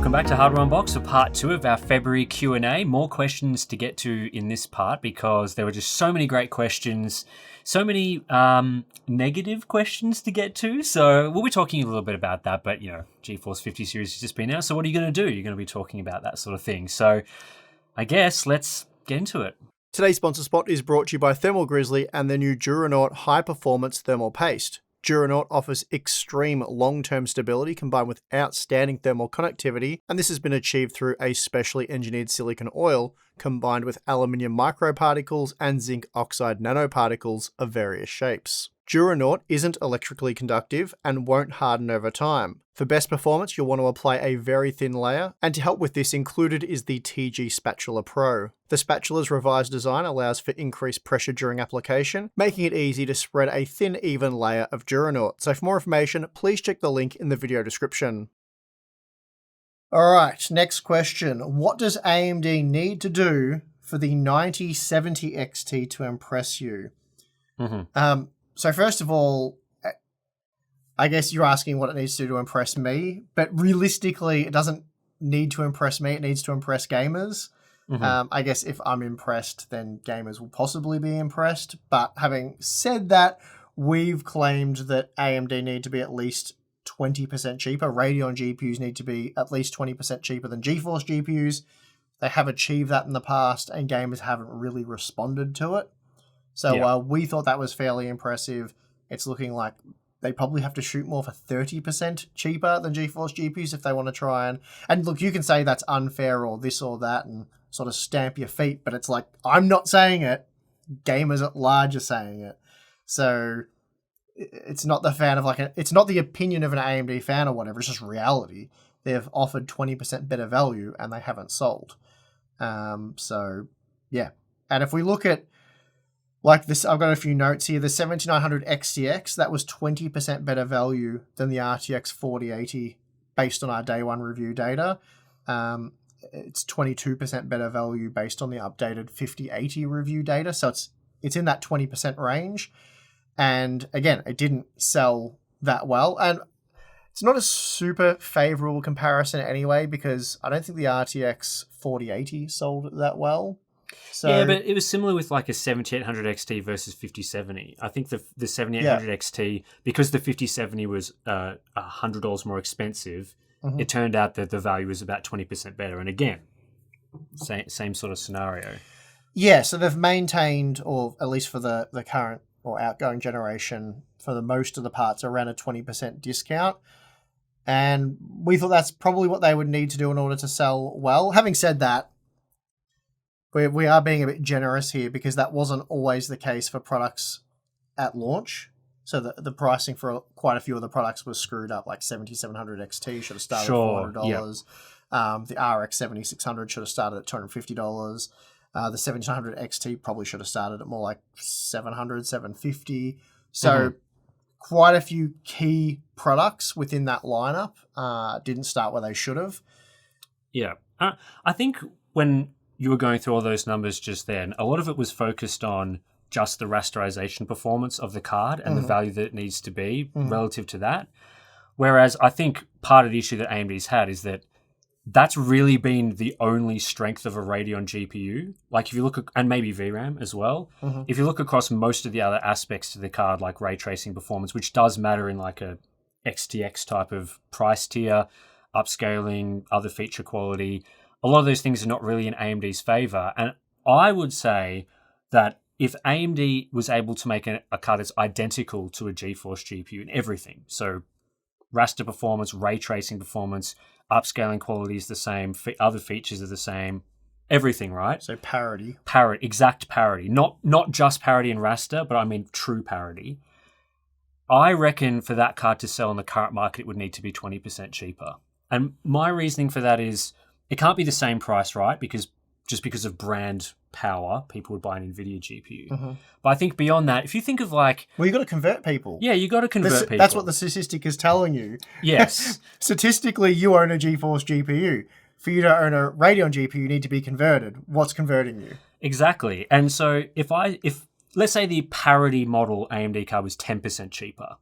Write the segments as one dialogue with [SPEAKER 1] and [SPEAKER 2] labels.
[SPEAKER 1] Welcome back to Hardware Unboxed for part 2 of our February Q&A. More questions to get to in this part because there were just so many great questions, so many negative questions to get to. So we'll be talking a little bit about that, but GeForce 50 series has just been out. So what are you going to do? You're going to be talking about that sort of thing. So I guess let's get into it.
[SPEAKER 2] Today's sponsor spot is brought to you by Thermal Grizzly and the new Duranaut High Performance Thermal Paste. Duranaut offers extreme long-term stability combined with outstanding thermal conductivity, and this has been achieved through a specially engineered silicon oil combined with aluminium microparticles and zinc oxide nanoparticles of various shapes. Duranaut isn't electrically conductive and won't harden over time. For best performance, you'll want to apply a very thin layer, and to help with this, included is the TG Spatula Pro. The spatula's revised design allows for increased pressure during application, making it easy to spread a thin, even layer of Duranaut. So for more information, please check the link in the video description. Alright, next question. What does AMD need to do for the 9070 XT to impress you? So first of all, I guess you're asking what it needs to do to impress me, but realistically, it doesn't need to impress me. It needs to impress gamers. I guess if I'm impressed, then gamers will possibly be impressed. But having said that, we've claimed that AMD need to be at least 20% cheaper. Radeon GPUs need to be at least 20% cheaper than GeForce GPUs. They have achieved that in the past, and gamers haven't really responded to it. So while we thought that was fairly impressive, it's looking like they probably have to shoot more for 30% cheaper than GeForce GPUs if they want to try and look, you can say that's unfair or this or that and sort of stamp your feet, but it's like, I'm not saying it. Gamers at large are saying it. So it's not it's not the opinion of an AMD fan or whatever. It's just reality. They've offered 20% better value and they haven't sold. So yeah. And if we look at like this, I've got a few notes here. The 7900 XTX, that was 20% better value than the RTX 4080 based on our day one review data. It's 22% better value based on the updated 5080 review data. So it's in that 20% range. And again, it didn't sell that well. And it's not a super favorable comparison anyway, because I don't think the RTX 4080 sold that well. So,
[SPEAKER 1] yeah, but it was similar with like a 7800 XT versus 5070. I think the 7800 XT, because the 5070 was $100 more expensive, it turned out that the value was about 20% better. And again, same sort of scenario.
[SPEAKER 2] Yeah, so they've maintained, or at least for the current or outgoing generation, for the most of the parts, around a 20% discount. And we thought that's probably what they would need to do in order to sell well. Having said that, we are being a bit generous here because that wasn't always the case for products at launch. So the pricing for quite a few of the products was screwed up, like 7700 XT should have started at $400. Yep. The RX 7600 should have started at $250. The 7700 XT probably should have started at more like $700, $750. So quite a few key products within that lineup didn't start where they should have.
[SPEAKER 1] Yeah. I think when you were going through all those numbers just then, a lot of it was focused on just the rasterization performance of the card and the value that it needs to be relative to that. Whereas I think part of the issue that AMD's had is that that's really been the only strength of a Radeon GPU. Like if you look at, and maybe VRAM as well, if you look across most of the other aspects to the card, like ray tracing performance, which does matter in like a XTX type of price tier, upscaling, other feature quality, a lot of those things are not really in AMD's favor. And I would say that if AMD was able to make a card that's identical to a GeForce GPU in everything, so raster performance, ray tracing performance, upscaling quality is the same, other features are the same, everything, right?
[SPEAKER 2] So parity.
[SPEAKER 1] Exact parity. Not just parity in raster, but I mean true parity. I reckon for that card to sell in the current market, it would need to be 20% cheaper. And my reasoning for that is it can't be the same price, right? Because of brand power, people would buy an Nvidia GPU. But I think beyond that, if you think of like...
[SPEAKER 2] Well, you got to convert people.
[SPEAKER 1] Yeah, you got to convert people.
[SPEAKER 2] That's what the statistic is telling you.
[SPEAKER 1] Yes.
[SPEAKER 2] Statistically, you own a GeForce GPU. For you to own a Radeon GPU, you need to be converted. What's converting you?
[SPEAKER 1] Exactly. And so if let's say the parity model AMD card was 10% cheaper,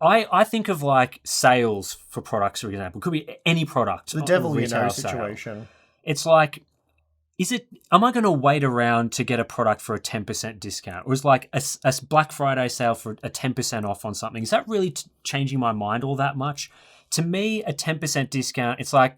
[SPEAKER 1] I think of like sales for products, for example. It could be any product.
[SPEAKER 2] The devil you know
[SPEAKER 1] retail sale.
[SPEAKER 2] situation.
[SPEAKER 1] It's like, am I going to wait around to get a product for a 10% discount? Or is like a Black Friday sale for a 10% off on something? Is that really changing my mind all that much? To me, a 10% discount, it's like,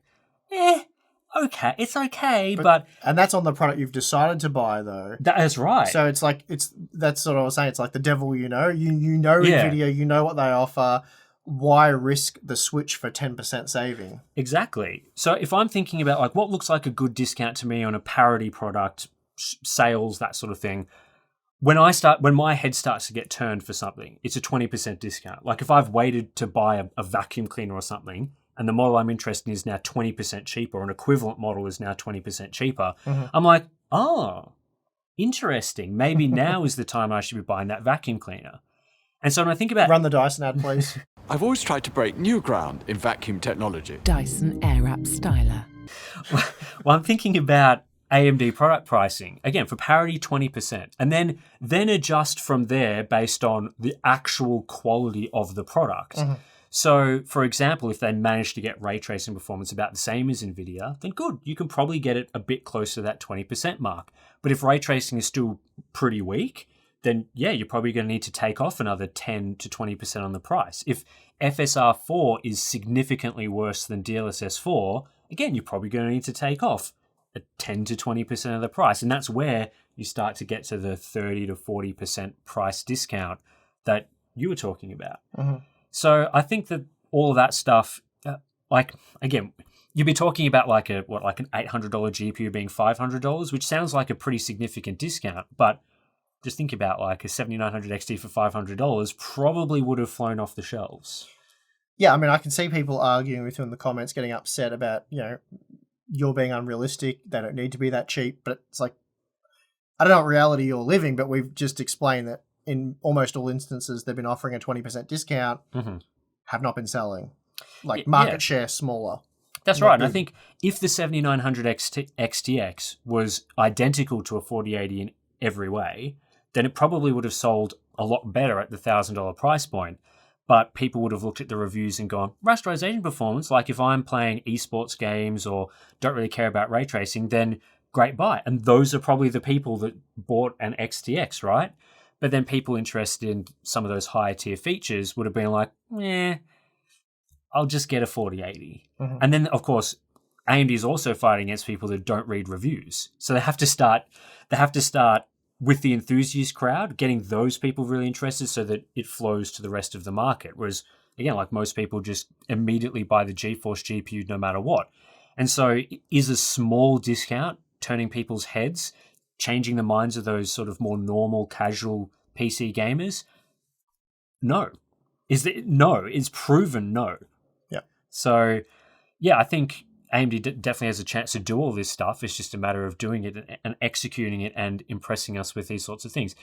[SPEAKER 1] okay, it's okay, but
[SPEAKER 2] and that's on the product you've decided to buy, though.
[SPEAKER 1] That's right.
[SPEAKER 2] So it's like that's what I was saying. It's like the devil, you know. You know Nvidia, you know what they offer. Why risk the switch for 10% saving?
[SPEAKER 1] Exactly. So if I'm thinking about like what looks like a good discount to me on a parity product, sales, that sort of thing, when my head starts to get turned for something, it's a 20% discount. Like if I've waited to buy a vacuum cleaner or something, and the model I'm interested in is now 20% cheaper, or an equivalent model is now 20% cheaper, I'm like, oh, interesting. Maybe now is the time I should be buying that vacuum cleaner. And so when I think about...
[SPEAKER 2] Run the Dyson ad, please.
[SPEAKER 3] I've always tried to break new ground in vacuum technology.
[SPEAKER 4] Dyson Airwrap Styler.
[SPEAKER 1] Well, I'm thinking about AMD product pricing. Again, for parity, 20%. And then adjust from there based on the actual quality of the product. So, for example, if they manage to get ray tracing performance about the same as Nvidia, then good. You can probably get it a bit closer to that 20% mark. But if ray tracing is still pretty weak, then yeah, you're probably going to need to take off another 10 to 20% on the price. If FSR4 is significantly worse than DLSS 4, again, you're probably going to need to take off a 10 to 20% of the price. And that's where you start to get to the 30 to 40% price discount that you were talking about. So I think that all of that stuff, like, again, you'd be talking about like an $800 GPU being $500, which sounds like a pretty significant discount. But just think about like a 7900 XT for $500 probably would have flown off the shelves.
[SPEAKER 2] Yeah, I mean, I can see people arguing with you in the comments, getting upset about, you know, you're being unrealistic. They don't need to be that cheap. But it's like, I don't know what reality you're living, but we've just explained that in almost all instances, they've been offering a 20% discount, have not been selling. Like market share smaller.
[SPEAKER 1] That's right. And I think if the 7900 XTX was identical to a 4080 in every way, then it probably would have sold a lot better at the $1,000 price point. But people would have looked at the reviews and gone, rasterization performance, like if I'm playing esports games or don't really care about ray tracing, then great buy. And those are probably the people that bought an XTX, right? But then people interested in some of those higher tier features would have been like, I'll just get a 4080. And then, of course, AMD is also fighting against people that don't read reviews. So they have to start with the enthusiast crowd, getting those people really interested so that it flows to the rest of the market. Whereas, again, like most people just immediately buy the GeForce GPU no matter what. And so is a small discount turning people's heads, changing the minds of those sort of more normal, casual PC gamers? No. No. It's proven no.
[SPEAKER 2] Yeah.
[SPEAKER 1] So, yeah, I think AMD definitely has a chance to do all this stuff. It's just a matter of doing it and executing it and impressing us with these sorts of things.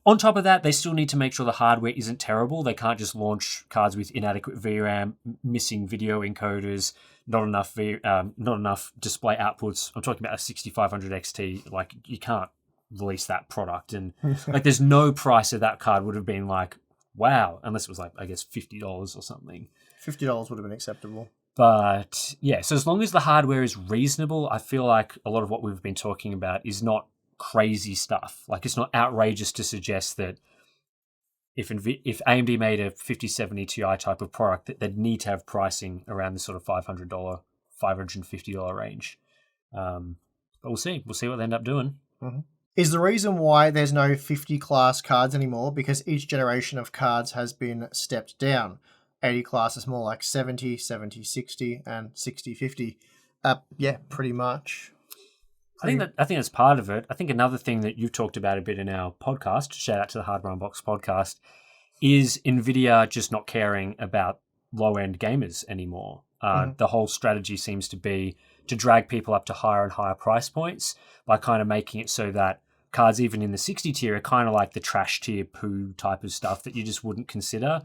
[SPEAKER 1] On top of that, they still need to make sure the hardware isn't terrible. They can't just launch cards with inadequate VRAM, missing video encoders, not enough display outputs. I'm talking about a 6500 XT. Like, you can't release that product. And like, there's no price of that card would have been like, wow, unless it was like, I guess, $50 or something.
[SPEAKER 2] $50 would have been acceptable.
[SPEAKER 1] But yeah, so as long as the hardware is reasonable, I feel like a lot of what we've been talking about is not crazy stuff. Like, it's not outrageous to suggest that if AMD made a 5070 Ti type of product, that they'd need to have pricing around the sort of $500, $550 range. But we'll see. We'll see what they end up doing.
[SPEAKER 2] Is the reason why there's no 50 class cards anymore because each generation of cards has been stepped down? 80 class is more like 70, 70, 60, and 60, 50. Yeah, pretty much.
[SPEAKER 1] I think that's part of it. I think another thing that you've talked about a bit in our podcast, shout out to the Hardware Unboxed podcast, is Nvidia just not caring about low-end gamers anymore. The whole strategy seems to be to drag people up to higher and higher price points by kind of making it so that cards even in the 60 tier are kind of like the trash tier poo type of stuff that you just wouldn't consider.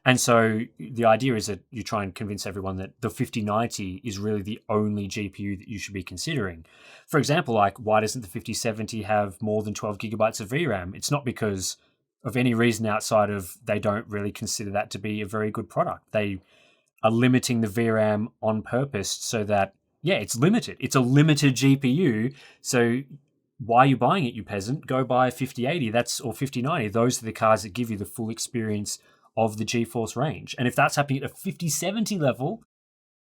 [SPEAKER 1] And so the idea is that you try and convince everyone that the 5090 is really the only GPU that you should be considering. For example, like, why doesn't the 5070 have more than 12 gigabytes of VRAM? It's not because of any reason outside of they don't really consider that to be a very good product. They are limiting the VRAM on purpose so that, yeah, it's limited. It's a limited GPU. So why are you buying it, you peasant? Go buy a 5080 or 5090. Those are the cards that give you the full experience of the GeForce range. And if that's happening at a 5070 level,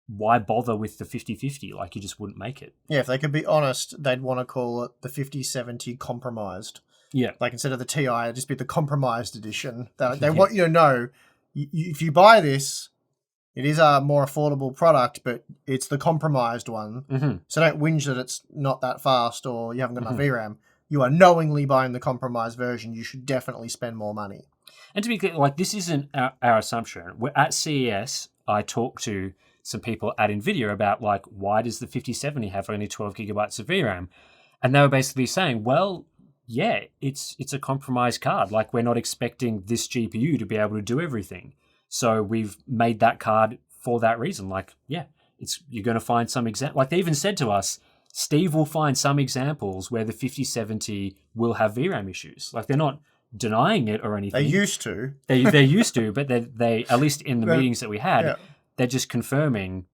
[SPEAKER 1] why bother with the 5050? Like, you just wouldn't make it.
[SPEAKER 2] Yeah, if they could be honest, they'd want to call it the 5070 compromised.
[SPEAKER 1] Yeah.
[SPEAKER 2] Like, instead of the TI, it'd just be the compromised edition. They want you to know, if you buy this, it is a more affordable product, but it's the compromised one.
[SPEAKER 1] Mm-hmm.
[SPEAKER 2] So don't whinge that it's not that fast or you haven't got enough VRAM. You are knowingly buying the compromised version. You should definitely spend more money.
[SPEAKER 1] And to be clear, like, this isn't our assumption. We're at CES, I talked to some people at Nvidia about, like, why does the 5070 have only 12 gigabytes of VRAM? And they were basically saying, well, yeah, it's a compromised card. Like, we're not expecting this GPU to be able to do everything. So we've made that card for that reason. Like, yeah, you're going to find some example. Like, they even said to us, Steve will find some examples where the 5070 will have VRAM issues. Like, they're not denying it or anything.
[SPEAKER 2] They used to.
[SPEAKER 1] They're used to, but they at least in the meetings that we had, they're just confirming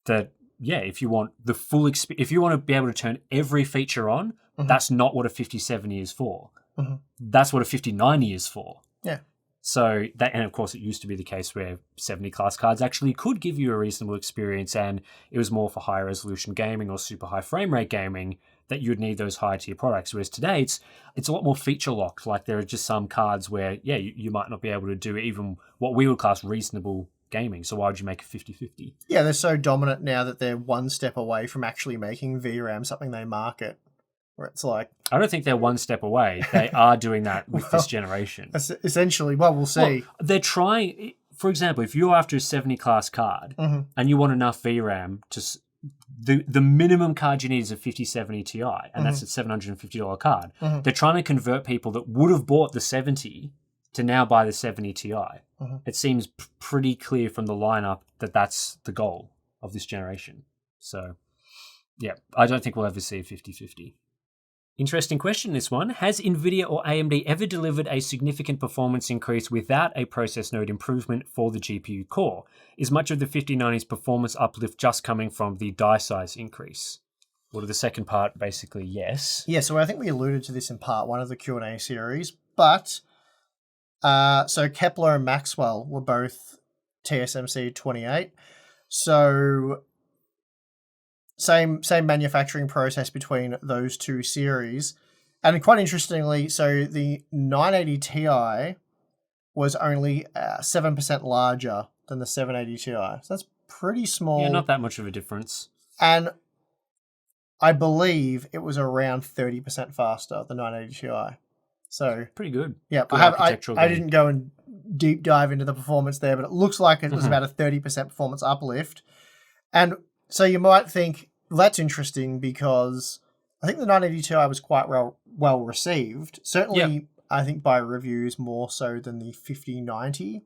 [SPEAKER 1] that, yeah, if you want the full if you want to be able to turn every feature on, that's not what a 5070 is for. Mm-hmm. That's what a 5090 is for.
[SPEAKER 2] Yeah.
[SPEAKER 1] So that, and of course, it used to be the case where 70 class cards actually could give you a reasonable experience, and it was more for high resolution gaming or super high frame rate gaming that you'd need those higher tier products. Whereas today, it's a lot more feature locked. Like, there are just some cards where, yeah, you might not be able to do even what we would class reasonable gaming. So why would you make a 5050?
[SPEAKER 2] Yeah, they're so dominant now that they're one step away from actually making VRAM something they market. Where it's like,
[SPEAKER 1] I don't think they're one step away. They are doing that with this generation.
[SPEAKER 2] Essentially, well, we'll see.
[SPEAKER 1] Well, they're trying. For example, if you're after a 70 class card and you want enough VRAM to the minimum card you need is a 5070 Ti, and that's a $750 card. They're trying to convert people that would have bought the 70 to now buy the 70 Ti. It seems pretty clear from the lineup that that's the goal of this generation. So, yeah, I don't think we'll ever see a 5050. Interesting question, this one. Has Nvidia or AMD ever delivered a significant performance increase without a process node improvement for the GPU core? Is much of the 5090's performance uplift just coming from the die size increase? Well, the second part, basically, yes.
[SPEAKER 2] Yeah, so I think we alluded to this in part one of the Q&A series, but so Kepler and Maxwell were both TSMC 28. So same manufacturing process between those two series. And quite interestingly, so the 980 Ti was only 7% larger than the 780 Ti. So that's pretty small.
[SPEAKER 1] Yeah, not that much of a difference.
[SPEAKER 2] And I believe it was around 30% faster than 980 Ti. So
[SPEAKER 1] pretty good.
[SPEAKER 2] Yeah,
[SPEAKER 1] good
[SPEAKER 2] I didn't go and deep dive into the performance there, but it looks like it was about a 30% performance uplift. And so you might think, well, that's interesting because I think the 980 Ti was quite well received. Certainly, I think by reviews more so than the 5090.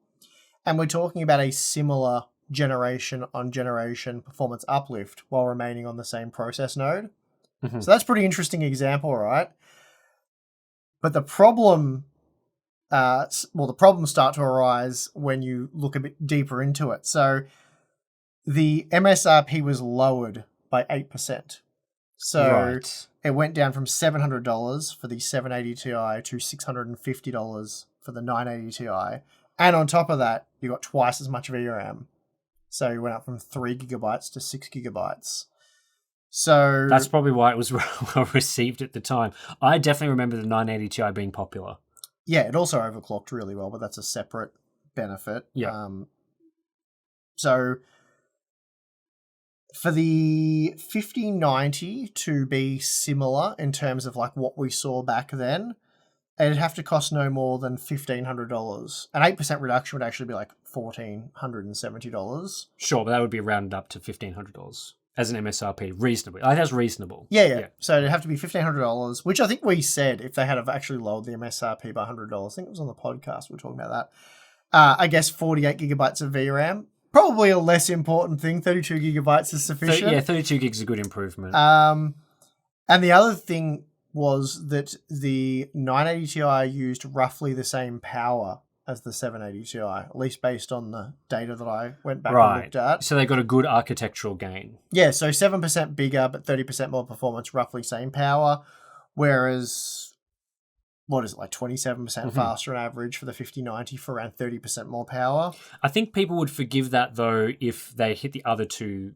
[SPEAKER 2] And we're talking about a similar generation on generation performance uplift while remaining on the same process node. So that's a pretty interesting example, right? But the problem, the problems start to arise when you look a bit deeper into it. So the MSRP was lowered by 8%. So it went down from $700 for the 780 Ti to $650 for the 980 Ti. And on top of that, you got twice as much VRAM. So you went up from 3 gigabytes to 6 gigabytes. So
[SPEAKER 1] that's probably why it was well received at the time. I definitely remember the 980 Ti being popular.
[SPEAKER 2] Yeah, it also overclocked really well, but that's a separate benefit.
[SPEAKER 1] Yeah.
[SPEAKER 2] So for the 5090 to be similar in terms of like what we saw back then, it'd have to cost no more than $1,500. An 8% reduction would actually be like $1,470.
[SPEAKER 1] Sure, but that would be rounded up to $1,500 as an MSRP, reasonably. That's reasonable.
[SPEAKER 2] Yeah. So it'd have to be $1,500, which I think we said if they had have actually lowered the MSRP by $100. I think it was on the podcast we were talking about that. I guess 48 gigabytes of VRAM. Probably a less important thing. 32 gigabytes is sufficient.
[SPEAKER 1] 32 gigs is a good improvement.
[SPEAKER 2] And the other thing was that the 980 Ti used roughly the same power as the 780 Ti, at least based on the data that I went back and looked at.
[SPEAKER 1] So they got a good architectural gain.
[SPEAKER 2] Yeah, so 7% bigger, but 30% more performance, roughly same power. Whereas, what is it, like 27% faster on average for the 5090 for around 30% more power?
[SPEAKER 1] I think people would forgive that, though, if they hit the other two,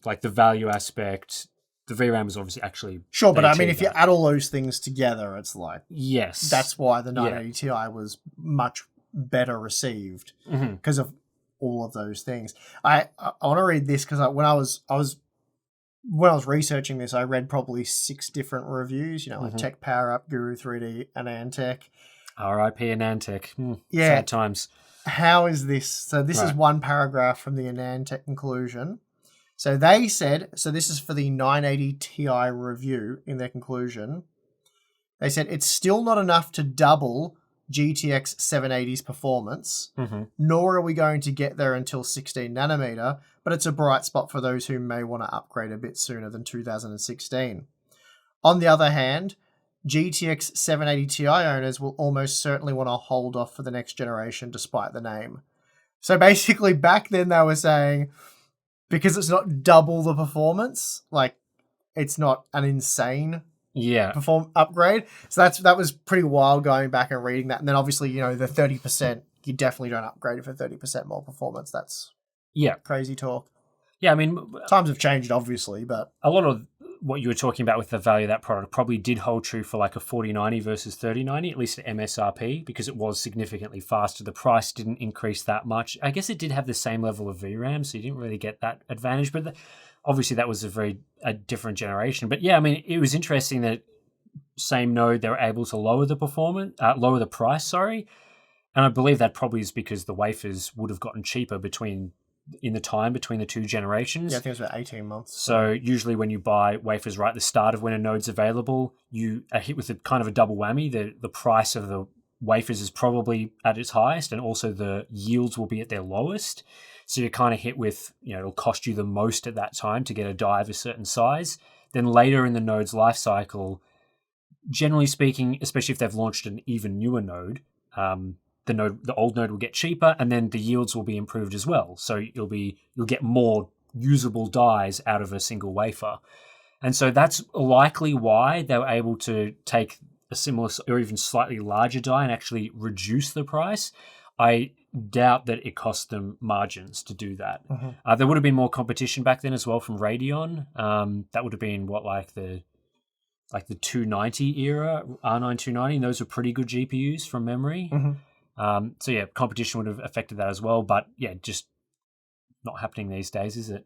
[SPEAKER 1] like the value aspect. The VRAM is obviously actually...
[SPEAKER 2] Sure, but I mean, if you add all those things together, it's like...
[SPEAKER 1] Yes.
[SPEAKER 2] That's why the 980 Ti was much better received because of all of those things. I want to read this because when I was researching this, I read probably 6 different reviews, like Tech Power Up, Guru 3D, and Antec.
[SPEAKER 1] RIP Anantec.
[SPEAKER 2] Yeah.
[SPEAKER 1] Sad times.
[SPEAKER 2] How is this? So this is one paragraph from the Anantec conclusion. So they said, so this is for the 980 Ti review in their conclusion. They said it's still not enough to double GTX 780's performance, nor are we going to get there until 16 nanometer, but it's a bright spot for those who may want to upgrade a bit sooner than 2016. On the other hand, GTX 780 Ti owners will almost certainly want to hold off for the next generation despite the name. So basically back then they were saying, because it's not double the performance, like it's not an insane upgrade. So that was pretty wild going back and reading that. And then obviously, the 30%, you definitely don't upgrade it for 30% more performance. That's crazy talk.
[SPEAKER 1] Yeah, I mean...
[SPEAKER 2] Times have changed, obviously, but...
[SPEAKER 1] A lot of what you were talking about with the value of that product probably did hold true for like a 4090 versus 3090, at least at MSRP, because it was significantly faster. The price didn't increase that much. I guess it did have the same level of VRAM, so you didn't really get that advantage. But obviously that was a different generation. But yeah, I mean, it was interesting that same node, they were able to lower the price, And I believe that probably is because the wafers would have gotten cheaper between the two generations.
[SPEAKER 2] Yeah, I think it was about 18 months.
[SPEAKER 1] So usually when you buy wafers right at the start of when a node's available, you are hit with a kind of a double whammy. The price of the wafers is probably at its highest, and also the yields will be at their lowest. So you're kind of hit with, it'll cost you the most at that time to get a die of a certain size. Then later in the node's life cycle, generally speaking, especially if they've launched an even newer node, the old node will get cheaper, and then the yields will be improved as well. So you'll get more usable dies out of a single wafer. And so that's likely why they were able to take a similar or even slightly larger die and actually reduce the price. I doubt that it cost them margins to do that. There would have been more competition back then as well from Radeon. That would have been the 290 era, R9 290. And those were pretty good GPUs from memory. So yeah, competition would have affected that as well. But yeah, just not happening these days, is it?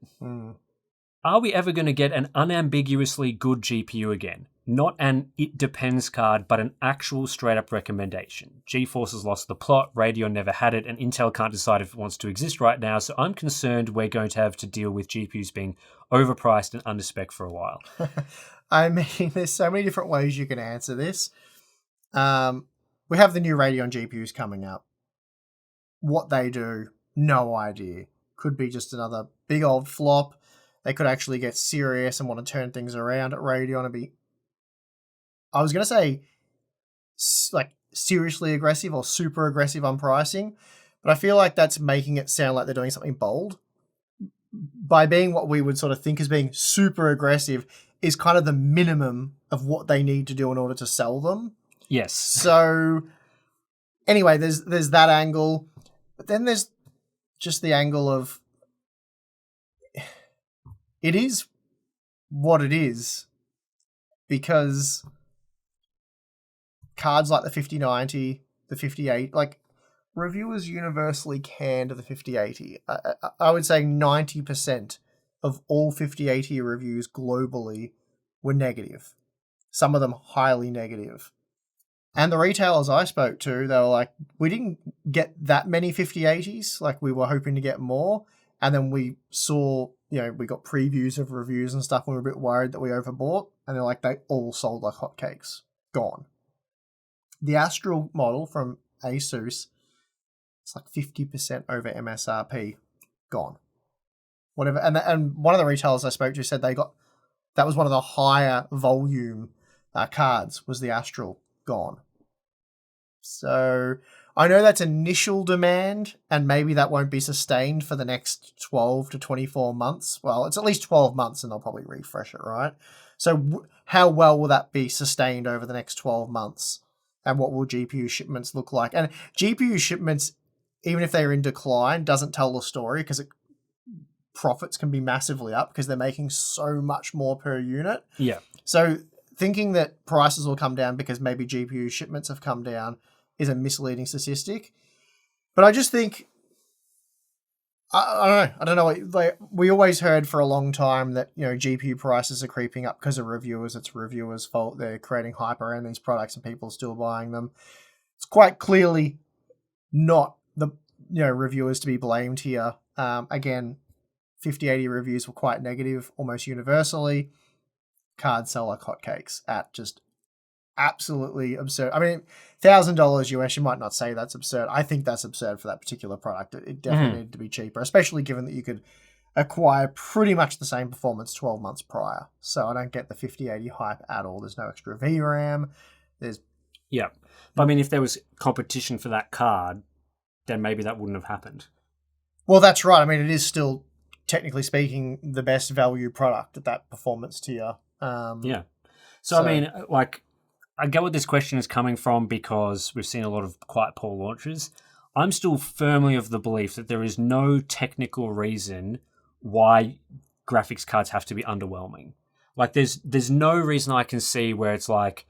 [SPEAKER 1] Are we ever going to get an unambiguously good GPU again? Not an it depends card, but an actual straight up recommendation. GeForce has lost the plot, Radeon never had it, and Intel can't decide if it wants to exist right now, so I'm concerned we're going to have to deal with GPUs being overpriced and underspec for a while.
[SPEAKER 2] I mean, there's so many different ways you can answer this. We have the new Radeon GPUs coming up. What they do, no idea. Could be just another big old flop. They could actually get serious and want to turn things around at Radeon and be, I was going to say, like seriously aggressive or super aggressive on pricing, but I feel like that's making it sound like they're doing something bold. By being what we would sort of think as being super aggressive is kind of the minimum of what they need to do in order to sell them.
[SPEAKER 1] Yes.
[SPEAKER 2] So anyway, there's that angle, but then there's just the angle of it is what it is, because cards like the 5090, the 5080, like reviewers universally canned the 5080. I would say 90% of all 5080 reviews globally were negative. Some of them highly negative. And the retailers I spoke to, they were like, we didn't get that many 5080s. Like, we were hoping to get more. And then we saw, we got previews of reviews and stuff, and we were a bit worried that we overbought. And they're like, they all sold like hotcakes. Gone. The Astral model from Asus, it's like 50% over MSRP. Gone. Whatever. And one of the retailers I spoke to said that was one of the higher volume cards was the Astral gone. So I know that's initial demand, and maybe that won't be sustained for the next 12 to 24 months. Well, it's at least 12 months, and they'll probably refresh it, right? So how well will that be sustained over the next 12 months? And what will GPU shipments look like? And GPU shipments, even if they're in decline, doesn't tell the story, because profits can be massively up because they're making so much more per unit.
[SPEAKER 1] Yeah.
[SPEAKER 2] So thinking that prices will come down because maybe GPU shipments have come down is a misleading statistic. But I just think, I don't know. Like, we always heard for a long time that, GPU prices are creeping up because of reviewers. It's reviewers' fault. They're creating hype around these products and people are still buying them. It's quite clearly not the reviewers to be blamed here. Again, 5080 reviews were quite negative almost universally. Cards sell like hotcakes at just absolutely absurd. I mean, $1,000 US, you might not say that's absurd. I think that's absurd for that particular product. It definitely needed to be cheaper, especially given that you could acquire pretty much the same performance 12 months prior. So I don't get the 5080 hype at all. There's no extra VRAM.
[SPEAKER 1] Yeah. But I mean, if there was competition for that card, then maybe that wouldn't have happened.
[SPEAKER 2] Well, that's right. I mean, it is still, technically speaking, the best value product at that performance tier.
[SPEAKER 1] Yeah. So, I mean, I get what this question is coming from because we've seen a lot of quite poor launches. I'm still firmly of the belief that there is no technical reason why graphics cards have to be underwhelming. Like, there's no reason I can see where it's like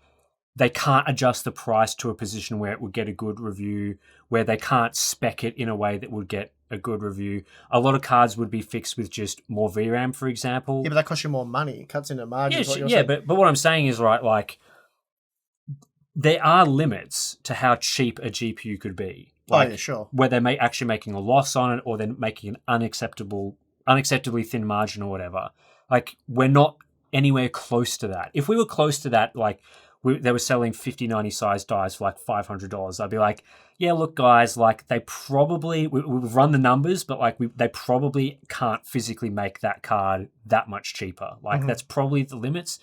[SPEAKER 1] they can't adjust the price to a position where it would get a good review, where they can't spec it in a way that would get a good review. A lot of cards would be fixed with just more VRAM, for example.
[SPEAKER 2] Yeah, but that costs you more money. It cuts into margins.
[SPEAKER 1] But what I'm saying is, right, like, there are limits to how cheap a GPU could be. Like,
[SPEAKER 2] yeah, sure.
[SPEAKER 1] Where they're actually making a loss on it, or they're making an unacceptably thin margin or whatever. Like, we're not anywhere close to that. If we were close to that, like, they were selling 5090 size dies for like $500, I'd be like, yeah, look, guys, like, they probably, we've run the numbers, but like, they probably can't physically make that card that much cheaper. Like, that's probably the limits.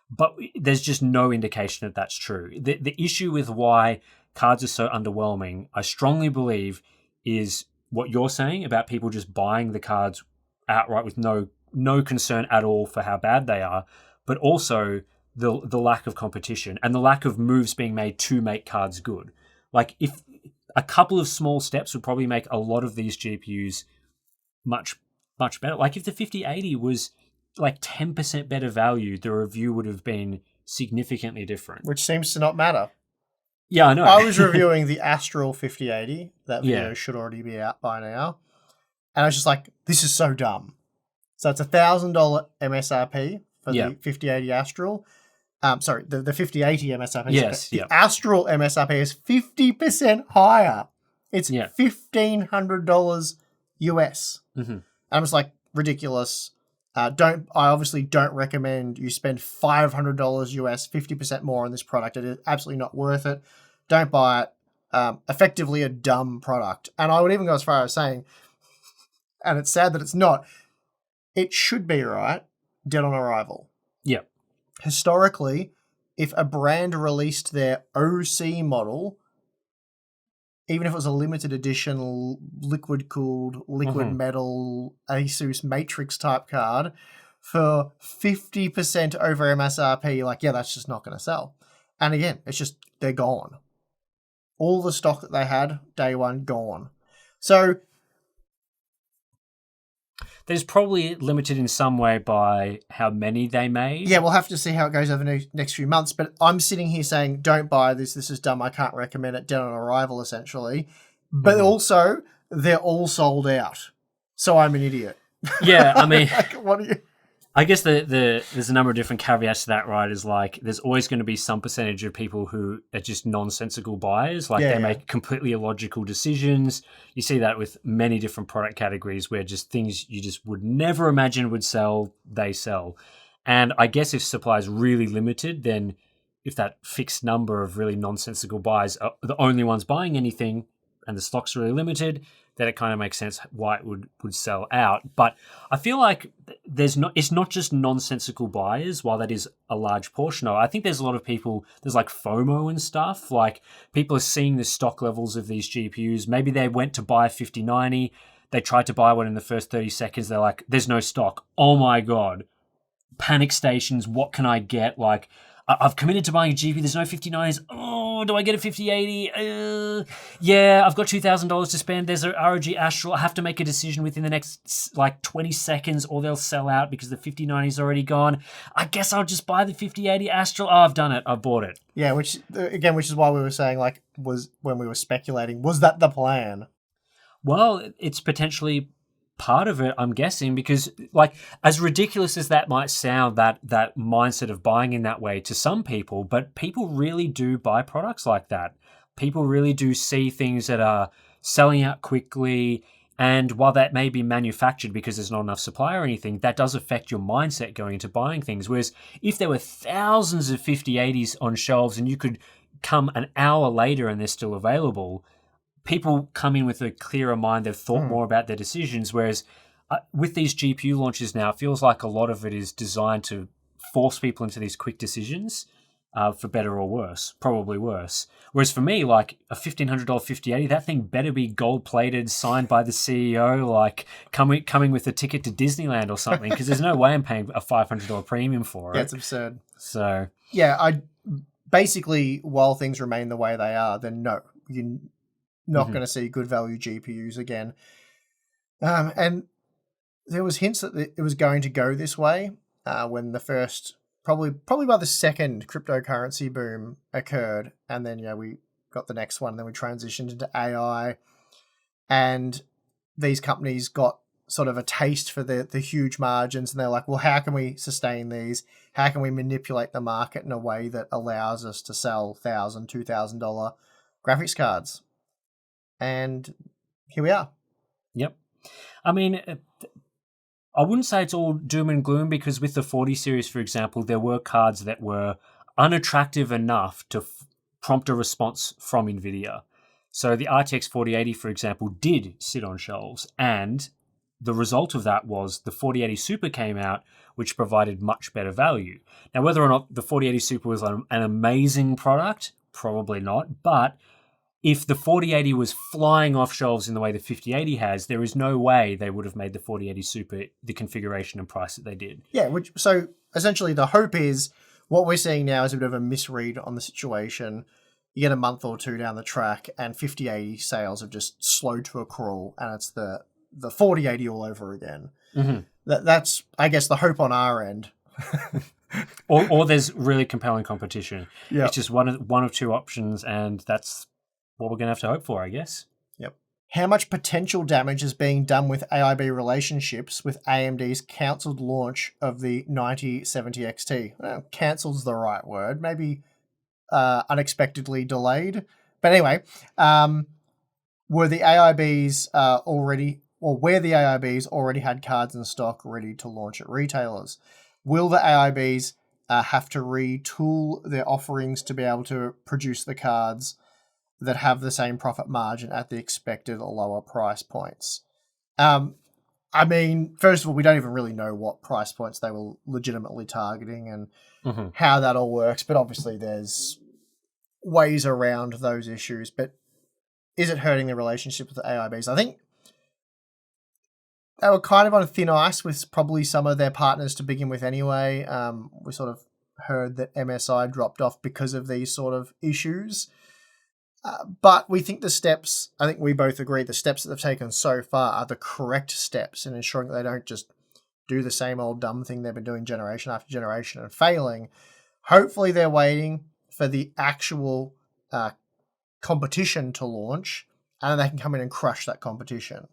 [SPEAKER 1] But there's just no indication that that's true. The issue with why cards are so underwhelming, I strongly believe, is what you're saying about people just buying the cards outright with no concern at all for how bad they are, but also the lack of competition and the lack of moves being made to make cards good. Like, if a couple of small steps would probably make a lot of these GPUs much, much better. Like, if the 5080 was like 10% better value, the review would have been significantly different.
[SPEAKER 2] Which seems to not matter.
[SPEAKER 1] Yeah, I know.
[SPEAKER 2] I was reviewing the Astral 5080. That video should already be out by now. And I was just like, this is so dumb. So it's $1,000 MSRP for the 5080 Astral. Sorry, the 5080 MSRP.
[SPEAKER 1] Yes,
[SPEAKER 2] the Astral MSRP is 50% higher. It's $1,500 US. And I was like, ridiculous. I obviously don't recommend you spend $500 US, 50% more on this product. It is absolutely not worth it. Don't buy it. Effectively a dumb product. And I would even go as far as saying, and it's sad that it's not, it should be, right, dead on arrival.
[SPEAKER 1] Yeah.
[SPEAKER 2] Historically, if a brand released their OC model, even if it was a limited edition, liquid-cooled, liquid metal, Asus Matrix type card, for 50% over MSRP, like, yeah, that's just not going to sell. And again, it's just, they're gone. All the stock that they had, day one, gone. So
[SPEAKER 1] there's probably limited in some way by how many they made.
[SPEAKER 2] Yeah, we'll have to see how it goes over the next few months. But I'm sitting here saying, don't buy this. This is dumb. I can't recommend it. Dead on arrival, essentially. But also, they're all sold out. So I'm an idiot.
[SPEAKER 1] Yeah, I mean,
[SPEAKER 2] like, what are you?
[SPEAKER 1] I guess there's a number of different caveats to that, right? Is like, there's always going to be some percentage of people who are just nonsensical buyers. Like, they make completely illogical decisions. You see that with many different product categories where just things you just would never imagine would sell, they sell. And I guess if supply is really limited, then if that fixed number of really nonsensical buyers are the only ones buying anything and the stock's really limited, then it kind of makes sense why it would sell out. But I feel like it's not just nonsensical buyers, while that is a large portion of it. I think there's a lot of people, there's like FOMO and stuff. Like people are seeing the stock levels of these GPUs. Maybe they went to buy a 5090. They tried to buy one in the first 30 seconds. They're like, there's no stock. Oh my God. Panic stations. What can I get? Like, I've committed to buying a GPU. There's no 5090s. Oh, do I get a 5080? Yeah, I've got $2,000 to spend. There's a ROG Astral. I have to make a decision within the next 20 seconds or they'll sell out because the 5090's already gone. I guess I'll just buy the 5080 Astral. Oh, I've done it. I've bought it.
[SPEAKER 2] Yeah, which is why we were saying, was when we were speculating, was that the plan?
[SPEAKER 1] Well, it's potentially part of it, I'm guessing, because as ridiculous as that might sound, that mindset of buying in that way to some people, but people really do buy products like that. People really do see things that are selling out quickly, and while that may be manufactured because there's not enough supply or anything, that does affect your mindset going into buying things. Whereas if there were thousands of 5080s on shelves and you could come an hour later and they're still available, people come in with a clearer mind. They've thought more about their decisions. Whereas with these GPU launches now, it feels like a lot of it is designed to force people into these quick decisions, for better or worse, probably worse. Whereas for me, like a $1,500 5080, that thing better be gold plated, signed by the CEO, like coming with a ticket to Disneyland or something, because there's no way I'm paying a $500 premium for it.
[SPEAKER 2] Yeah, it's absurd.
[SPEAKER 1] So
[SPEAKER 2] yeah, I basically, while things remain the way they are, then no, you not going to see good value GPUs again. And there was hints that it was going to go this way when the first, probably by the second cryptocurrency boom occurred. And then, we got the next one. And then we transitioned into AI. And these companies got sort of a taste for the huge margins. And they're like, well, how can we sustain these? How can we manipulate the market in a way that allows us to sell $1,000, $2,000 graphics cards? And here we are.
[SPEAKER 1] Yep. I mean, I wouldn't say it's all doom and gloom, because with the 40 series, for example, there were cards that were unattractive enough to prompt a response from Nvidia. So the RTX 4080, for example, did sit on shelves, and the result of that was the 4080 Super came out, which provided much better value. Now, whether or not the 4080 Super was an amazing product, probably not, but if the 4080 was flying off shelves in the way the 5080 has, there is no way they would have made the 4080 Super the configuration and price that they did.
[SPEAKER 2] Yeah, so essentially the hope is what we're seeing now is a bit of a misread on the situation. You get a month or two down the track and 5080 sales have just slowed to a crawl, and it's the 4080 all over again. Mm-hmm. That's, I guess, the hope on our end.
[SPEAKER 1] or there's really compelling competition.
[SPEAKER 2] Yep.
[SPEAKER 1] It's just one of two options, and that's what we're going to have to hope for, I guess.
[SPEAKER 2] Yep. How much potential damage is being done with AIB relationships with AMD's cancelled launch of the 9070 XT? Well, cancelled's the right word. Maybe unexpectedly delayed. But anyway, where the AIBs already had cards in stock ready to launch at retailers. Will the AIBs have to retool their offerings to be able to produce the cards that have the same profit margin at the expected lower price points? I mean, first of all, we don't even really know what price points they were legitimately targeting and how that all works, but obviously there's ways around those issues. But is it hurting the relationship with the AIBs? I think they were kind of on thin ice with probably some of their partners to begin with anyway. We sort of heard that MSI dropped off because of these sort of issues. But we think I think we both agree the steps that they've taken so far are the correct steps in ensuring that they don't just do the same old dumb thing they've been doing generation after generation and failing. Hopefully they're waiting for the actual competition to launch, and then they can come in and crush that competition.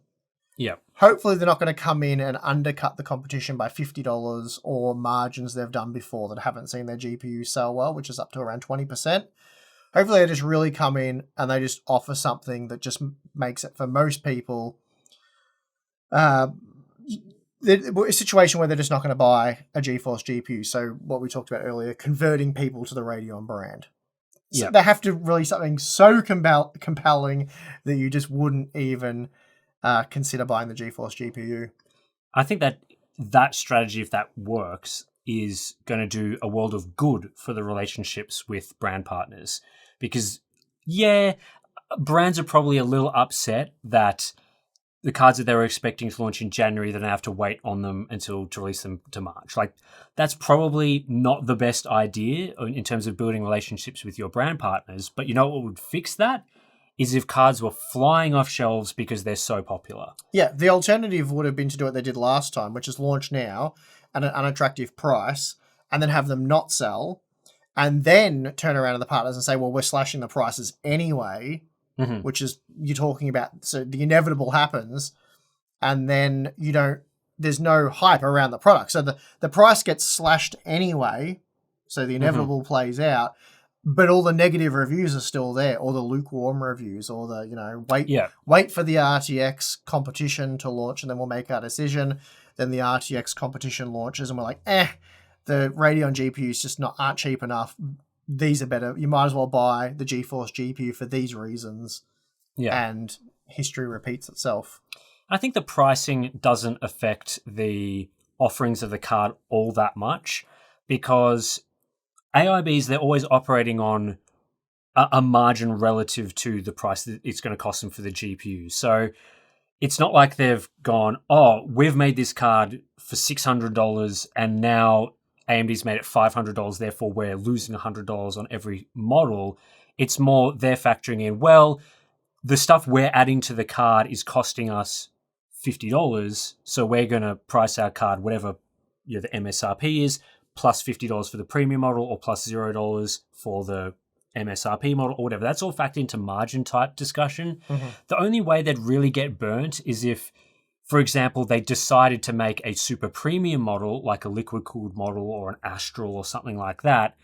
[SPEAKER 1] Yeah.
[SPEAKER 2] Hopefully they're not going to come in and undercut the competition by $50 or margins they've done before that haven't seen their GPU sell well, which is up to around 20%. Hopefully they just really come in and they just offer something that just makes it, for most people, a situation where they're just not going to buy a GeForce GPU. So what we talked about earlier, converting people to the Radeon brand. So they have to really something so compelling that you just wouldn't even consider buying the GeForce GPU.
[SPEAKER 1] I think that strategy, if that works, is going to do a world of good for the relationships with brand partners. Because, yeah, brands are probably a little upset that the cards that they were expecting to launch in January, then they have to wait on them to release them to March. Like, that's probably not the best idea in terms of building relationships with your brand partners. But you know what would fix that? Is if cards were flying off shelves because they're so popular.
[SPEAKER 2] Yeah, the alternative would have been to do what they did last time, which is launch now at an unattractive price and then have them not sell and then turn around to the partners and say, well, we're slashing the prices anyway, which is you're talking about. So the inevitable happens and then there's no hype around the product. So the price gets slashed anyway. So the inevitable plays out. But all the negative reviews are still there, or the lukewarm reviews, or the, wait for the RTX competition to launch and then we'll make our decision. Then the RTX competition launches and we're like, the Radeon GPUs just aren't cheap enough. These are better. You might as well buy the GeForce GPU for these reasons. Yeah. And history repeats itself.
[SPEAKER 1] I think the pricing doesn't affect the offerings of the card all that much because AIBs, they're always operating on a margin relative to the price that it's going to cost them for the GPU. So it's not like they've gone, we've made this card for $600 and now AMD's made it $500, therefore we're losing $100 on every model. It's more they're factoring in, well, the stuff we're adding to the card is costing us $50, so we're going to price our card whatever the MSRP is, plus $50 for the premium model or plus $0 for the MSRP model or whatever. That's all factored into margin type discussion. The only way they'd really get burnt is if, for example, they decided to make a super premium model like a liquid cooled model or an Astral or something like that.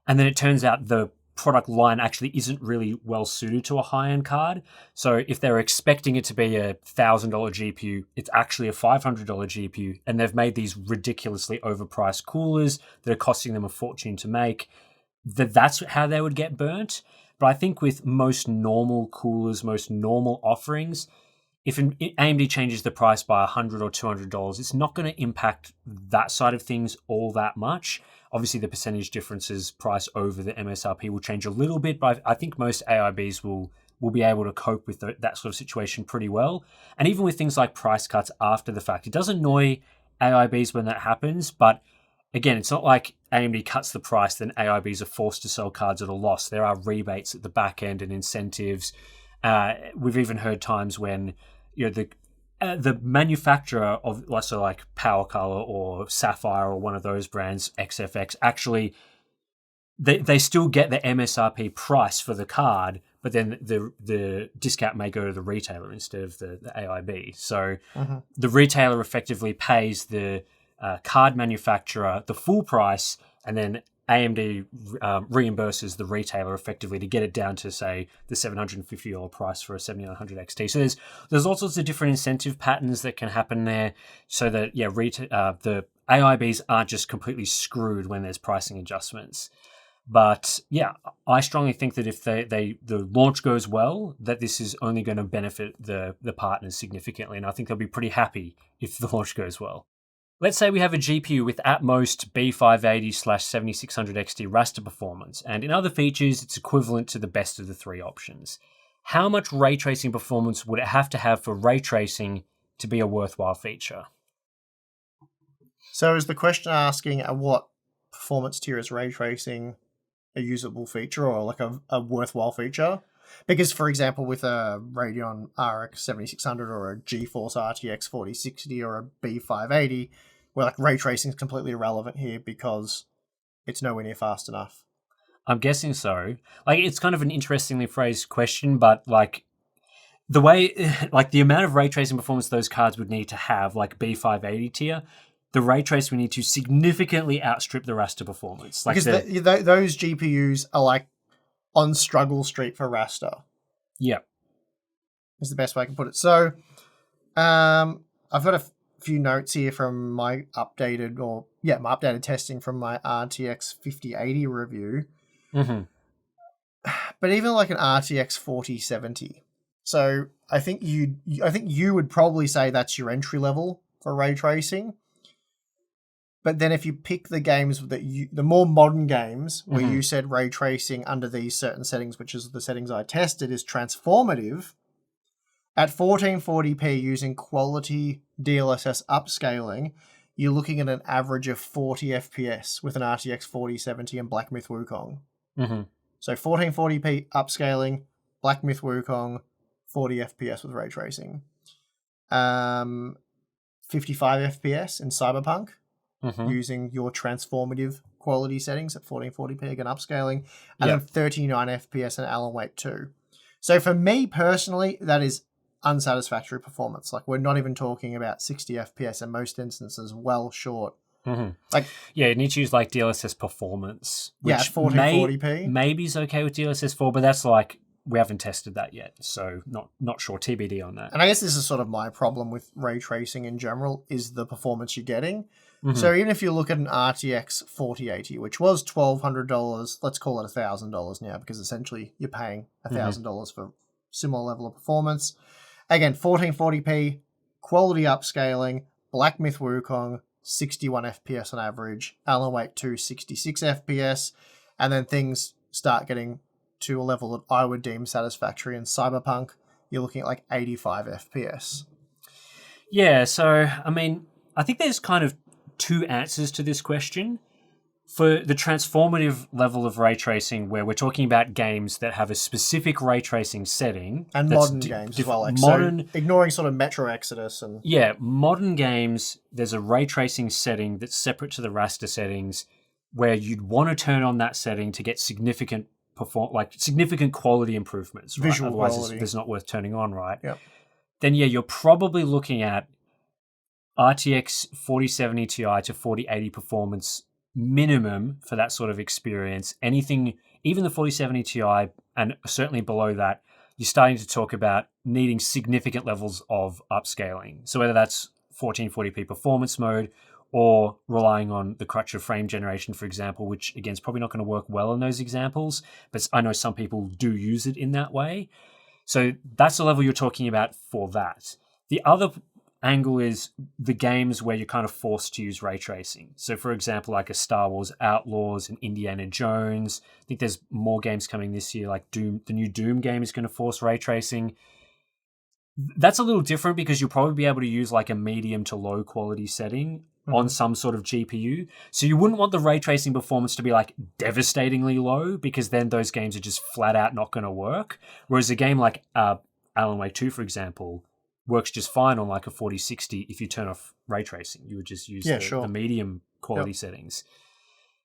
[SPEAKER 1] And then it turns out the product line actually isn't really well suited to a high-end card. So if they're expecting it to be a $1,000 GPU, it's actually a $500 GPU, and they've made these ridiculously overpriced coolers that are costing them a fortune to make, that's how they would get burnt. But I think with most normal coolers, most normal offerings, if AMD changes the price by $100 or $200, it's not going to impact that side of things all that much. Obviously, the percentage differences price over the MSRP will change a little bit, but I think most AIBs will be able to cope with that sort of situation pretty well. And even with things like price cuts after the fact, it does annoy AIBs when that happens, but again, it's not like AMD cuts the price, then AIBs are forced to sell cards at a loss. There are rebates at the back end and incentives. We've even heard times when the manufacturer of like Power Color or Sapphire or one of those brands, XFX, actually they still get the MSRP price for the card, but then the discount may go to the retailer instead of the AIB. So the retailer effectively pays the card manufacturer the full price, and then AMD reimburses the retailer effectively to get it down to, say, the $750 price for a 7900 XT. So there's all sorts of different incentive patterns that can happen there, so that the AIBs aren't just completely screwed when there's pricing adjustments. But yeah, I strongly think that if the launch goes well, that this is only going to benefit the partners significantly, and I think they'll be pretty happy if the launch goes well. Let's say we have a GPU with at most B580/7600 XT raster performance, and in other features, it's equivalent to the best of the three options. How much ray tracing performance would it have to have for ray tracing to be a worthwhile feature?
[SPEAKER 2] So is the question asking at what performance tier is ray tracing a usable feature or like a worthwhile feature? Because, for example, with a Radeon RX 7600 or a GeForce RTX 4060 or a B580, where like ray tracing is completely irrelevant here because it's nowhere near fast enough.
[SPEAKER 1] I'm guessing so. Like, it's kind of an interestingly phrased question, but like the way, like the amount of ray tracing performance those cards would need to have, like B580 tier, the ray trace we need to significantly outstrip the raster performance. Like,
[SPEAKER 2] because those GPUs are like on struggle street for raster.
[SPEAKER 1] Yeah.
[SPEAKER 2] Is the best way I can put it. So I've got a few notes here from my updated testing from my RTX 5080 review. But even like an RTX 4070, So I think you would probably say that's your entry level for ray tracing. But then if you pick the games the more modern games where you said ray tracing under these certain settings, which is the settings I tested, is transformative, at 1440p using quality DLSS upscaling, you're looking at an average of 40 FPS with an RTX 4070 and Black Myth Wukong. So 1440p upscaling, Black Myth Wukong, 40 FPS with ray tracing. 55 FPS in Cyberpunk using your transformative quality settings at 1440p, again upscaling, and then 39 FPS in Alan Wake 2. So for me personally, that is unsatisfactory performance. Like, we're not even talking about 60 FPS in most instances, well short. Like,
[SPEAKER 1] yeah, you need to use like DLSS performance, which
[SPEAKER 2] 1440p
[SPEAKER 1] maybe is okay with DLSS 4, but that's like, we haven't tested that yet, so not sure. TBD on that.
[SPEAKER 2] And I guess this is sort of my problem with ray tracing in general, is the performance you're getting. So even if you look at an RTX 4080, which was $1,200, let's call it $1,000 now, because essentially you're paying $1,000 for similar level of performance. Again, 1440p, quality upscaling, Black Myth Wukong, 61 FPS on average, Alan Wake 2, 66 FPS, and then things start getting to a level that I would deem satisfactory. In Cyberpunk, you're looking at like 85 FPS.
[SPEAKER 1] Yeah, so, I mean, I think there's kind of two answers to this question. For the transformative level of ray tracing, where we're talking about games that have a specific ray tracing setting.
[SPEAKER 2] And modern games as well. Like,
[SPEAKER 1] modern,
[SPEAKER 2] so ignoring sort of Metro Exodus. And
[SPEAKER 1] yeah, modern games, there's a ray tracing setting that's separate to the raster settings, where you'd want to turn on that setting to get significant quality improvements. Right?
[SPEAKER 2] Visual
[SPEAKER 1] Otherwise,
[SPEAKER 2] quality.
[SPEAKER 1] it's not worth turning on, right?
[SPEAKER 2] Yep.
[SPEAKER 1] Then, yeah, you're probably looking at RTX 4070 Ti to 4080 performance minimum for that sort of experience. Anything, even the 4070 Ti, and certainly below that, you're starting to talk about needing significant levels of upscaling. So whether that's 1440p performance mode, or relying on the crutch of frame generation, for example, which again is probably not going to work well in those examples, but I know some people do use it in that way. So that's the level you're talking about for that. The other angle is the games where you're kind of forced to use ray tracing. So for example, like a Star Wars Outlaws and Indiana Jones. I think there's more games coming this year, like Doom. The new Doom game is going to force ray tracing. That's a little different because you'll probably be able to use like a medium to low quality setting on some sort of GPU. So you wouldn't want the ray tracing performance to be like devastatingly low, because then those games are just flat out not going to work. Whereas a game like Alan Wake 2, for example, works just fine on like a 4060 if you turn off ray tracing. You would just use the medium quality settings.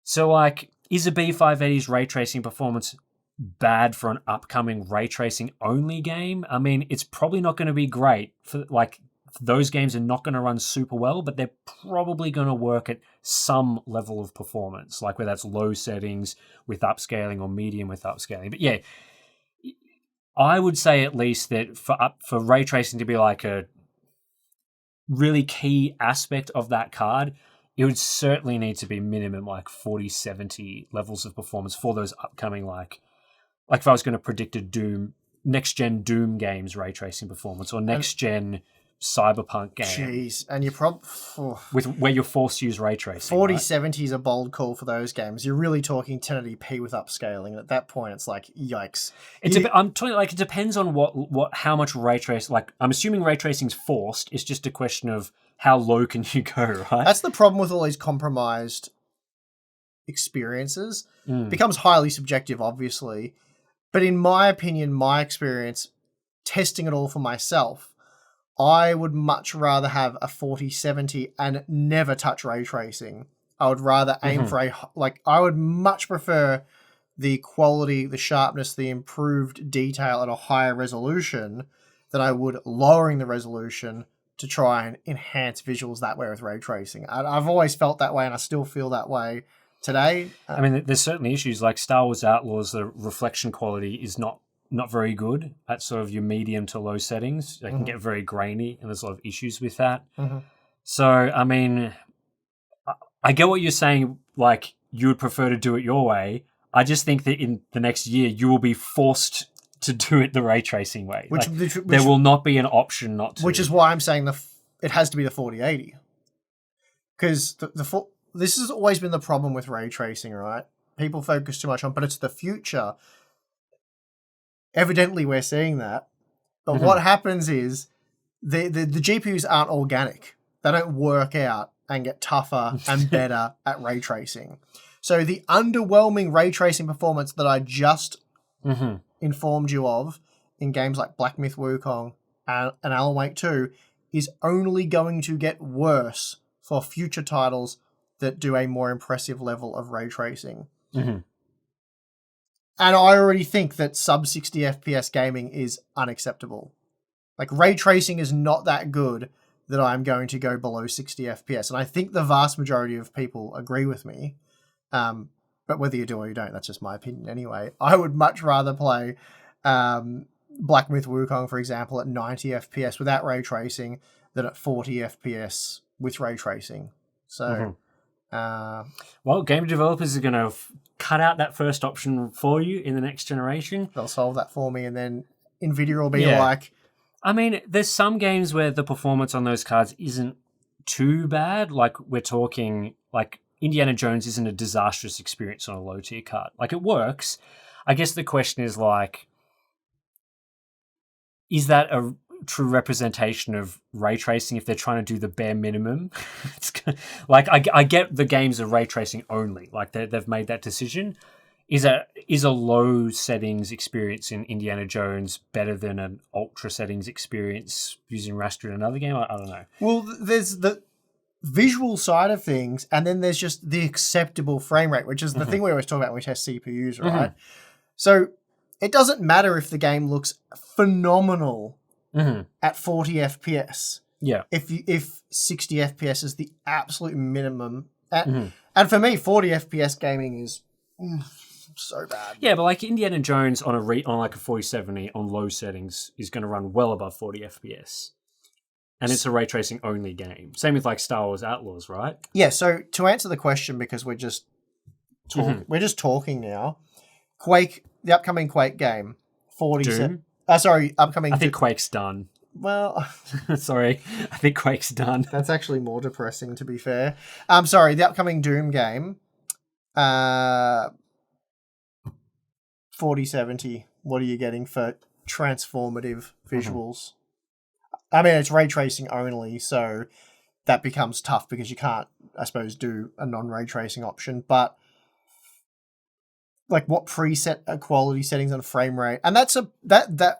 [SPEAKER 1] So like, is a B580's ray tracing performance bad for an upcoming ray tracing only game? I mean, it's probably not going to be great for like, those games are not going to run super well, but they're probably going to work at some level of performance, like whether that's low settings with upscaling or medium with upscaling. But yeah, I would say at least that for ray tracing to be like a really key aspect of that card, it would certainly need to be minimum like 4070 levels of performance for those upcoming like if I was going to predict a next gen Doom games ray tracing performance, or next gen Cyberpunk game.
[SPEAKER 2] Jeez, and you're
[SPEAKER 1] where you're forced to use ray tracing.
[SPEAKER 2] 4070 is a bold call for those games. You're really talking 1080p with upscaling, and at that point, it's like yikes.
[SPEAKER 1] I'm talking like, it depends on how much ray tracing. Like, I'm assuming ray tracing's forced. It's just a question of how low can you go, right?
[SPEAKER 2] That's the problem with all these compromised experiences. It becomes highly subjective, obviously, but in my opinion, my experience testing it all for myself, I would much rather have a 4070 and never touch ray tracing. I would rather aim for I would much prefer the quality, the sharpness, the improved detail at a higher resolution than I would lowering the resolution to try and enhance visuals that way with ray tracing. I've always felt that way, and I still feel that way today.
[SPEAKER 1] I mean, there's certainly issues like Star Wars Outlaws. The reflection quality is not very good at sort of your medium to low settings. They can get very grainy, and there's a lot of issues with that. So, I mean, I get what you're saying, like, you would prefer to do it your way. I just think that in the next year, you will be forced to do it the ray tracing way.
[SPEAKER 2] Which,
[SPEAKER 1] there will not be an option not to.
[SPEAKER 2] Which is why I'm saying it has to be the 4080. Because this has always been the problem with ray tracing, right? People focus too much on, but it's the future. Evidently, we're seeing that. But what happens is the GPUs aren't organic. They don't work out and get tougher and better at ray tracing. So the underwhelming ray tracing performance that I just informed you of in games like Black Myth Wukong and Alan Wake 2 is only going to get worse for future titles that do a more impressive level of ray tracing. And I already think that sub 60 FPS gaming is unacceptable. Like, ray tracing is not that good that I'm going to go below 60 FPS. And I think the vast majority of people agree with me. But whether you do or you don't, that's just my opinion anyway. I would much rather play Black Myth Wukong, for example, at 90 FPS without ray tracing than at 40 FPS with ray tracing. So,
[SPEAKER 1] well, game developers are going to cut out that first option for you in the next generation.
[SPEAKER 2] They'll solve that for me, and then Nvidia will be like...
[SPEAKER 1] I mean, there's some games where the performance on those cards isn't too bad. Like, we're talking, like, Indiana Jones isn't a disastrous experience on a low-tier card. Like, it works. I guess the question is, like, is that a true representation of ray tracing if they're trying to do the bare minimum? Like, I get the games are ray tracing only. Like, they've made that decision. Is a low settings experience in Indiana Jones better than an ultra settings experience using raster in another game? I don't know.
[SPEAKER 2] Well, there's the visual side of things, and then there's just the acceptable frame rate, which is the thing we always talk about when we test CPUs, right? So it doesn't matter if the game looks phenomenal at 40 FPS.
[SPEAKER 1] Yeah.
[SPEAKER 2] If 60 FPS is the absolute minimum. And for me, 40 FPS gaming is so bad.
[SPEAKER 1] Yeah, but like Indiana Jones on like a 4070 on low settings is going to run well above 40 FPS. And it's a ray tracing only game. Same with like Star Wars Outlaws, right?
[SPEAKER 2] Yeah, so to answer the question, because we're just talking now, Quake, the upcoming Quake game, 47. Upcoming.
[SPEAKER 1] I think Quake's done.
[SPEAKER 2] Well,
[SPEAKER 1] sorry, I think Quake's done.
[SPEAKER 2] That's actually more depressing, to be fair. Sorry, the upcoming Doom game, 4070. What are you getting for transformative visuals? I mean, it's ray tracing only, so that becomes tough because you can't, I suppose, do a non-ray tracing option. But like, what preset quality settings on frame rate? And that's that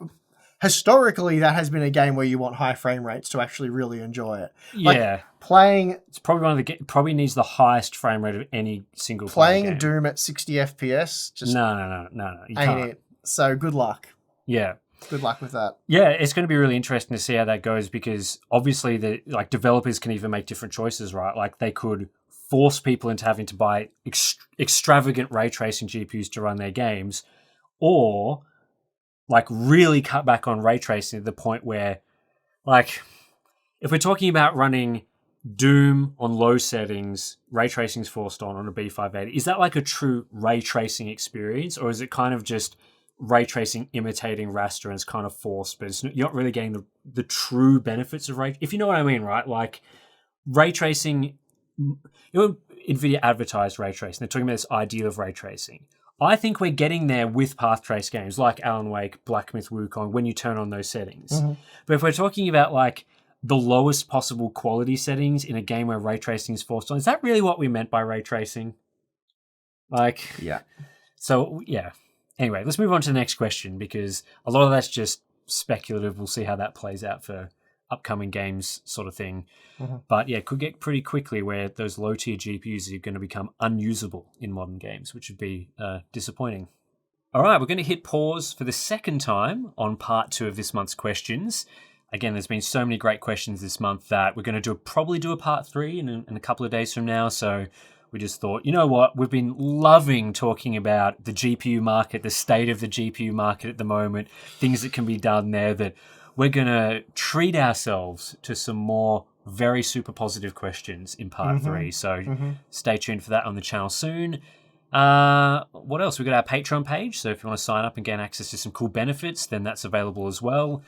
[SPEAKER 2] historically that has been a game where you want high frame rates to actually really enjoy it.
[SPEAKER 1] Yeah,
[SPEAKER 2] playing
[SPEAKER 1] it's probably one of the probably needs the highest frame rate of any single
[SPEAKER 2] playing
[SPEAKER 1] game.
[SPEAKER 2] Doom at 60 FPS. Just
[SPEAKER 1] no, you
[SPEAKER 2] ain't
[SPEAKER 1] can't.
[SPEAKER 2] it. So good luck.
[SPEAKER 1] Yeah.
[SPEAKER 2] Good luck with that.
[SPEAKER 1] Yeah, it's going to be really interesting to see how that goes because obviously the developers can even make different choices, right? Like they could force people into having to buy extravagant ray tracing GPUs to run their games, or like really cut back on ray tracing to the point where, like, if we're talking about running Doom on low settings, ray tracing's forced on a B580, is that like a true ray tracing experience, or is it kind of just ray tracing imitating raster and it's kind of forced, but you're not really getting the true benefits of ray, if you know what I mean, right? Like ray tracing, Nvidia advertised ray tracing. They're talking about this ideal of ray tracing. I think we're getting there with path trace games like Alan Wake, Black Myth Wukong, when you turn on those settings. But if we're talking about like the lowest possible quality settings in a game where ray tracing is forced on, is that really what we meant by ray tracing? Like,
[SPEAKER 2] yeah.
[SPEAKER 1] So, yeah. Anyway, let's move on to the next question because a lot of that's just speculative. We'll see how that plays out for upcoming games sort of thing. But yeah, it could get pretty quickly where those low-tier GPUs are going to become unusable in modern games, which would be disappointing. All right, we're going to hit pause for the second time on part 2 of this month's questions. Again, there's been so many great questions this month that we're going to probably do a part 3 in a couple of days from now, so we just thought, you know what, we've been loving talking about the GPU market, the state of the GPU market at the moment, things that can be done there, that we're going to treat ourselves to some more very super positive questions in part 3. So stay tuned for that on the channel soon. What else? We've got our Patreon page. So if you want to sign up and gain access to some cool benefits, then that's available as well.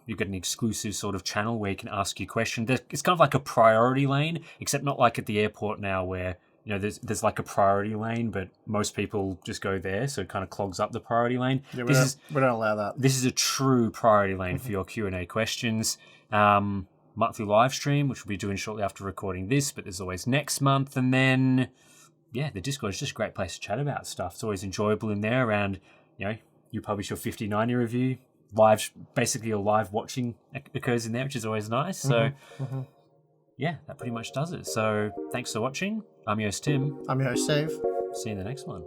[SPEAKER 1] You've got an exclusive sort of channel where you can ask your question. It's kind of like a priority lane, except not like at the airport now where, you know, there's like a priority lane, but most people just go there, so it kind of clogs up the priority lane.
[SPEAKER 2] Yeah, we don't allow that.
[SPEAKER 1] This is a true priority lane for your Q&A questions. Monthly live stream, which we'll be doing shortly after recording this, but there's always next month. And then, yeah, the Discord is just a great place to chat about stuff. It's always enjoyable in there around, you know, you publish your 5090 review. Basically your live watching occurs in there, which is always nice. So, yeah, that pretty much does it. So, thanks for watching. I'm your host, Tim.
[SPEAKER 2] I'm your host, Steve.
[SPEAKER 1] See you in the next one.